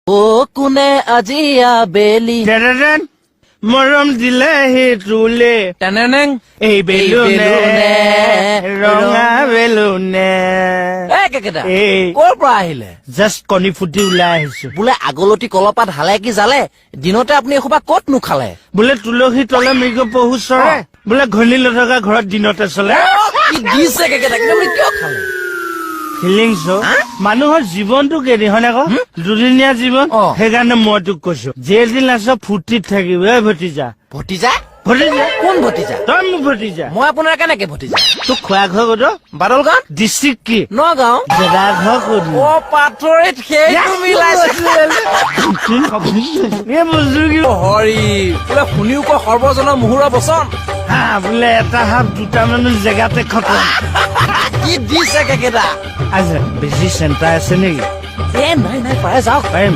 ও কোনে আজি আবেলি মৰম দিলে হে তুলে টেনেনেং এই বেলুনে ৰঙা বেলুনে কেকেটা এই কৰ পৰা আহিলে জাষ্ট কণী ফুটি ওলাই আহিছো বোলে আগলতি কলপাত হালে কি জালে দিনতে আপুনি এসোপা ক'ত নোখালে বোলে তুলসী তলে মৃগ পহু চৰে বোলে ঘনী নথকা ঘৰত দিনতে চলে কি দিছে কেকেটা কিন্তু আপুনি কিয় খালে ফিলিংছ মানুহৰ জীৱনটো কেদি হয় আকৌ দুদিনীয়া জীৱন সেইকাৰণে মই তোক কৈছো যেদিন আছ ফূৰ্তিত থাকিব ভতিজা ভতিজা ভতিজা কোন ভতিজা তই মোক ভতিজা মই আপোনাৰ কেনেকে ভতিজা তোক খোৱা ঘৰ ক'ত বাদলগাঁও ডিষ্ট্ৰিক্ট কি নগাঁও জেগা ঘৰ ক'ত অ পাথৰিত সেইটো মিলাইছে এই বস্তু কি হৰি বোলে শুনিও কয় সৰ্বজনৰ মুহুৰৰ বচন হা বোলে এটা হাত দুটা মানুহ জেগাতে খতম কি দিছে কেকেটা আচ্ছা বেছি চেণ্টাৰ আছে নেকি নাই নাই পাৰে যাওক পাৰিম